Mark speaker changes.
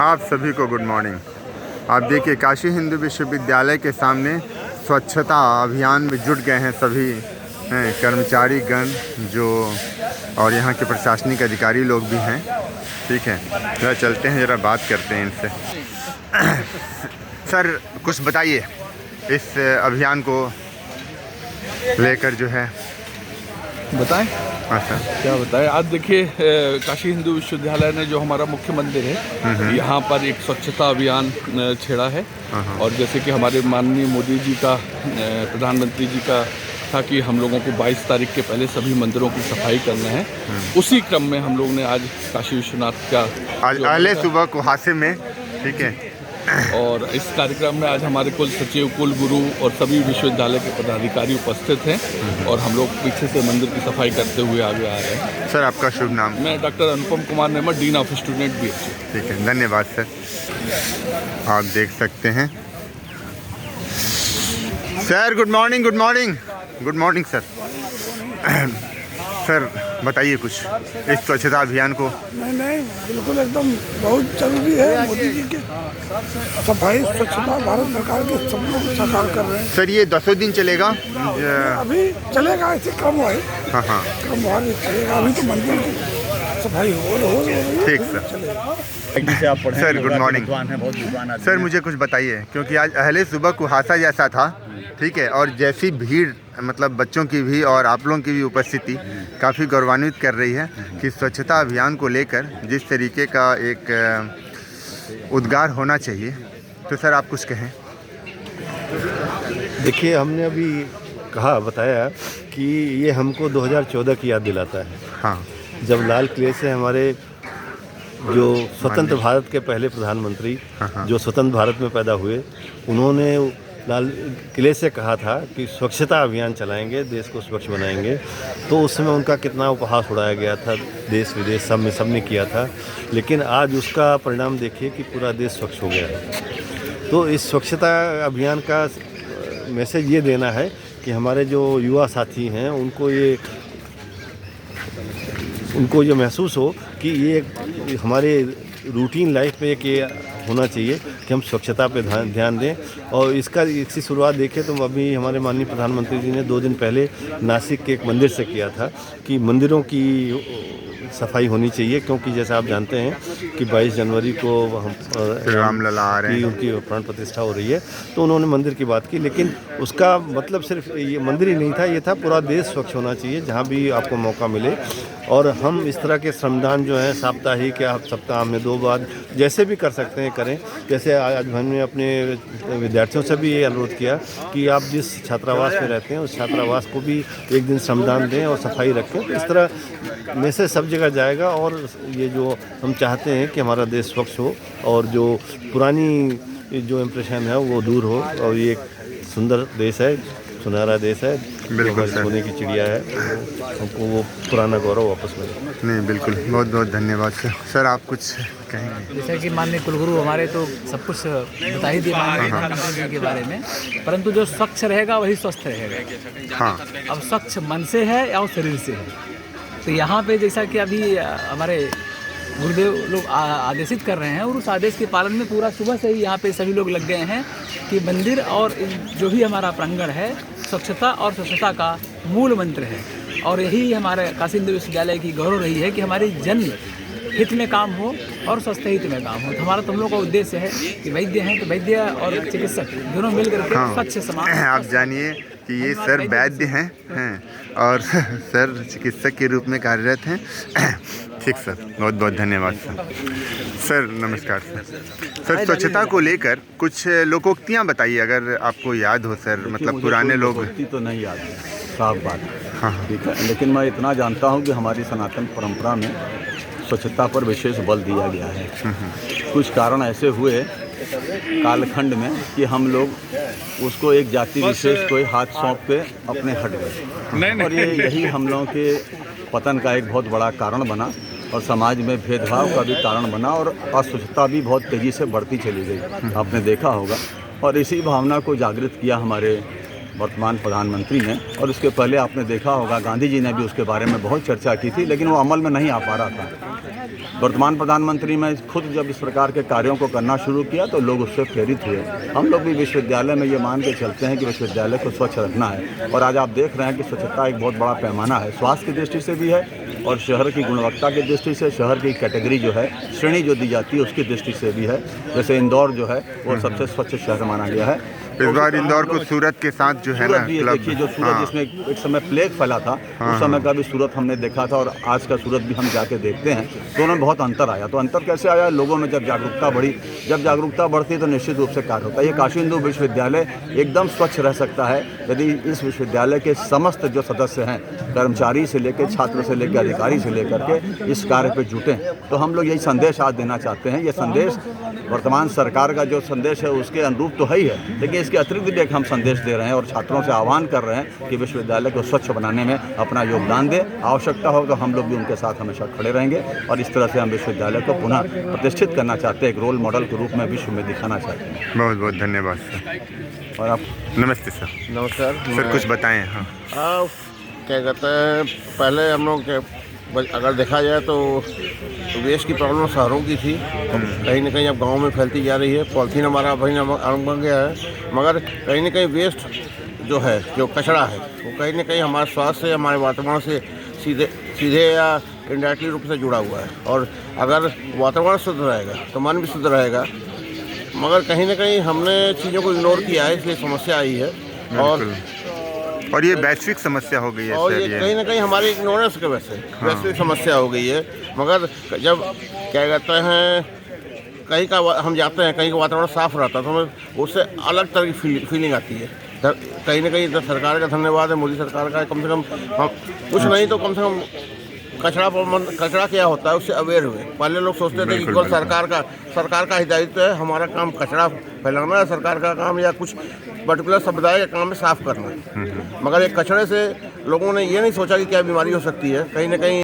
Speaker 1: आप सभी को गुड मॉर्निंग। आप देखिए काशी हिंदू विश्वविद्यालय के सामने स्वच्छता अभियान में जुट गए हैं सभी कर्मचारी गण जो और यहाँ के प्रशासनिक अधिकारी लोग भी हैं। ठीक है, जरा चलते हैं, जरा बात करते हैं इनसे। सर कुछ बताइए इस अभियान को लेकर जो है।
Speaker 2: बताएं?
Speaker 1: हाँ सर,
Speaker 2: क्या बताएं? आज देखिए काशी हिंदू विश्वविद्यालय ने जो हमारा मुख्य मंदिर है यहाँ पर एक स्वच्छता अभियान छेड़ा है। और जैसे कि हमारे माननीय मोदी जी का प्रधानमंत्री जी का था कि हम लोगों को 22 तारीख के पहले सभी मंदिरों की सफाई करना है, उसी क्रम में हम लोग ने आज काशी विश्वनाथ का
Speaker 1: आज पहले सुबह कुहासे में, ठीक है,
Speaker 2: और इस कार्यक्रम में आज हमारे कुल सचिव, कुल गुरु और सभी विश्वविद्यालय के पदाधिकारी उपस्थित हैं और हम लोग पीछे से मंदिर की सफाई करते हुए आगे आ रहे हैं।
Speaker 1: सर आपका शुभ नाम?
Speaker 2: मैं doctor Anupam Kumar Neymar, dean of student BHU।
Speaker 1: ठीक है, धन्यवाद सर। आप देख सकते हैं sir. Good morning, good morning, good morning sir. Sir बताइए कुछ इस स्वच्छता अभियान को।
Speaker 3: नहीं, बिल्कुल एकदम बहुत जरूरी है। मोदी जी के सफाई स्वच्छता भारत सरकार के सपनों को साकार कर रहे हैं।
Speaker 1: सर ये 10 दिन चलेगा?
Speaker 3: अभी चलेगा, ऐसे कम है।
Speaker 1: हाँ,
Speaker 3: कम चलेगा। अभी तो मंदिर की सफाई हो रही है।
Speaker 1: ठीक sir. Sir good morning. Sir मुझे कुछ बताइए, क्योंकि आज पहले सुबह कुहासा जैसा था, ठीक है, और जैसी भीड़ मतलब बच्चों की भी और आप लोगों की भी उपस्थिति काफ़ी गौरवान्वित कर रही है कि स्वच्छता अभियान को लेकर जिस तरीके का एक उद्गार होना चाहिए, तो सर आप कुछ कहें।
Speaker 4: देखिए, हमने अभी बताया कि ये हमको 2014 की याद दिलाता है।
Speaker 1: हाँ,
Speaker 4: जब लाल किले से हमारे जो स्वतंत्र भारत के पहले प्रधानमंत्री जो स्वतंत्र भारत में पैदा हुए, उन्होंने लाल किले से कहा था कि स्वच्छता अभियान चलाएंगे, देश को स्वच्छ बनाएंगे। तो उस समय उनका कितना उपहास उड़ाया गया था, देश विदेश सब ने किया था। लेकिन आज उसका परिणाम देखिए कि पूरा देश स्वच्छ हो गया है। तो इस स्वच्छता अभियान का मैसेज ये देना है कि हमारे जो युवा साथी हैं उनको ये महसूस हो कि ये हमारे रूटीन लाइफ में एक ये होना चाहिए कि हम स्वच्छता पे ध्यान दें। और इसकी शुरुआत देखें तो अभी हमारे माननीय प्रधानमंत्री जी ने 2 दिन पहले नासिक के एक मंदिर से किया था कि मंदिरों की सफाई होनी चाहिए, क्योंकि जैसा आप जानते हैं कि 22 जनवरी को हम
Speaker 1: रामलला आ रहे हैं,
Speaker 4: उनकी प्राण प्रतिष्ठा हो रही है। तो उन्होंने मंदिर की बात की, लेकिन उसका मतलब सिर्फ ये मंदिर ही नहीं था, ये था पूरा देश स्वच्छ होना चाहिए जहाँ भी आपको मौका मिले। और हम इस तरह के श्रमदान जो हैं साप्ताहिक या सप्ताह में 2 बार जैसे भी कर सकते हैं करें। जैसे आज हमने अपने विद्यार्थियों से भी ये अनुरोध किया कि आप जिस छात्रावास में रहते हैं उस छात्रावास को भी एक दिन श्रमदान दें और सफाई रखें। तो इस तरह मैसेज सब जगह जाएगा और ये जो हम चाहते हैं कि हमारा देश स्वच्छ हो और जो पुरानी जो इम्प्रेशन है वो दूर हो, और ये एक सुंदर देश है, सुनहरा देश है,
Speaker 1: बिल्कुल
Speaker 4: सोने की चिड़िया है, हमको वो पुराना गौरव वापस मिले।
Speaker 1: नहीं बिल्कुल, बहुत बहुत धन्यवाद सर। सर आप कुछ कहेंगे?
Speaker 5: जैसे कि माननीय कुलगुरु हमारे तो सब कुछ बता ही दिए माननीय प्रधानमंत्री जी के बारे में, परंतु जो स्वच्छ रहेगा वही स्वस्थ रहेगा।
Speaker 1: हाँ,
Speaker 5: अब स्वच्छ मन से है या शरीर से है। तो यहाँ पे जैसा कि अभी हमारे गुरुदेव लोग आदेशित कर रहे हैं और उस आदेश के पालन में पूरा सुबह से ही यहाँ पे सभी लोग लग गए हैं कि मंदिर और जो भी हमारा प्रांगण है स्वच्छता और स्वच्छता का मूल मंत्र है। और यही हमारे काशी हिंदू विश्वविद्यालय की गौरव रही है कि हमारी जन हित में काम हो और स्वस्थ हित में काम हो। तो हमारा तुम लोग का उद्देश्य है कि वैद्य हैं तो वैद्य और चिकित्सक दोनों मिल करके स्वच्छ समाज।
Speaker 1: आप जानिए कि ये सर वैद्य हैं और सर चिकित्सक के रूप में कार्यरत हैं। ठीक सर, बहुत बहुत धन्यवाद सर। सर नमस्कार सर। स्वच्छता को लेकर कुछ लोकोक्तियाँ बताइए अगर आपको याद हो सर, मतलब पुराने लोग।
Speaker 6: तो नहीं याद है, साफ बात है, ठीक है, लेकिन मैं इतना जानता हूँ कि हमारी सनातन परंपरा में स्वच्छता पर विशेष बल दिया गया है। कुछ कारण ऐसे हुए कालखंड में कि हम लोग उसको एक जाति विशेष को हाथ सौंप के अपने हट गए, और ये यही हम लोगों के पतन का एक बहुत बड़ा कारण बना और समाज में भेदभाव का भी कारण बना और अस्वच्छता भी बहुत तेज़ी से बढ़ती चली गई, आपने देखा होगा। और इसी भावना को जागृत किया हमारे वर्तमान प्रधानमंत्री ने, और उसके पहले आपने देखा होगा गांधी जी ने भी उसके बारे में बहुत चर्चा की थी, लेकिन वो अमल में नहीं आ पा रहा था। वर्तमान प्रधानमंत्री में खुद जब इस प्रकार के कार्यों को करना शुरू किया तो लोग उससे प्रेरित हुए। हम लोग भी विश्वविद्यालय में ये मान के चलते हैं कि विश्वविद्यालय को स्वच्छ रखना है, और आज आप देख रहे हैं कि स्वच्छता एक बहुत बड़ा पैमाना है, स्वास्थ्य की दृष्टि से भी है और शहर की गुणवत्ता की दृष्टि से, शहर की कैटेगरी जो है, श्रेणी जो दी जाती है उसकी दृष्टि से भी है। जैसे इंदौर जो है वो सबसे स्वच्छ शहर माना गया है।
Speaker 1: इस बार इंदौर को सूरत के साथ जो है ना,
Speaker 6: देखिए जो सूरत जिसमें एक समय प्लेग फैला था, उस समय का भी सूरत हमने देखा था और आज का सूरत भी हम जाके देखते हैं, दोनों में बहुत अंतर आया। तो अंतर कैसे आया? लोगों में जब जागरूकता बढ़ी, जब जागरूकता बढ़ती है तो निश्चित रूप से कार्य होता है। ये काशी हिंदू विश्वविद्यालय एकदम स्वच्छ रह सकता है यदि इस विश्वविद्यालय के समस्त जो सदस्य हैं, कर्मचारी से लेकर छात्र से लेकर अधिकारी से लेकर के इस कार्य पे जुटे। तो हम लोग यही संदेश आज देना चाहते हैं। ये संदेश वर्तमान सरकार का जो संदेश है उसके अनुरूप तो है ही है, लेकिन इसके अतिरिक्त भी एक हम संदेश दे रहे हैं और छात्रों से आह्वान कर रहे हैं कि विश्वविद्यालय को स्वच्छ बनाने में अपना योगदान दें। आवश्यकता हो तो हम लोग भी उनके साथ हमेशा खड़े रहेंगे और इस तरह से हम विश्वविद्यालय को पुनः प्रतिष्ठित करना चाहते हैं, एक रोल मॉडल के रूप में विश्व में दिखाना चाहते हैं।
Speaker 1: बहुत बहुत धन्यवाद सर।
Speaker 6: और आप
Speaker 1: नमस्ते सर।
Speaker 7: नमस्कार
Speaker 1: सर कुछ बताएं। हाँ,
Speaker 7: क्या कहते हैं, पहले हम लोग अगर देखा जाए तो वेस्ट की प्रॉब्लम शहरों की थी, कहीं ना कहीं अब गांव में फैलती जा रही है। पॉलिथीन हमारा भाई आरंभ बन गया है, मगर कहीं ना कहीं वेस्ट जो है, जो कचरा है, वो कहीं ना कहीं हमारे स्वास्थ्य से, हमारे वातावरण से सीधे या इनडायरेक्टली रूप से जुड़ा हुआ है। और अगर वातावरण शुद्ध रहेगा तो मन भी शुद्ध रहेगा, मगर कहीं ना कहीं हमने चीज़ों को इग्नोर किया है, इसलिए समस्या आई है।
Speaker 1: और ये वैश्विक समस्या हो गई है
Speaker 7: और
Speaker 1: सर,
Speaker 7: ये कहीं ना कहीं हमारी इग्नोरेंस की वजह से वैश्विक समस्या हो गई है। मगर जब क्या कहते हैं, कहीं का हम जाते हैं, कहीं का वातावरण साफ रहता है तो हमें उससे अलग तरह की फीलिंग आती है। कहीं ना कहीं सरकार का धन्यवाद है, मोदी सरकार का, कम से कम हम कुछ नहीं तो कम से कम कचरा क्या होता है उससे अवेयर हुए। पहले लोग सोचते थे कि केवल सरकार का हिदायत है, हमारा काम कचरा फैलाना है, सरकार का काम या कुछ पर्टिकुलर समुदाय का काम है साफ करना है। मगर एक कचरे से लोगों ने ये नहीं सोचा कि क्या बीमारी हो सकती है। कहीं ना कहीं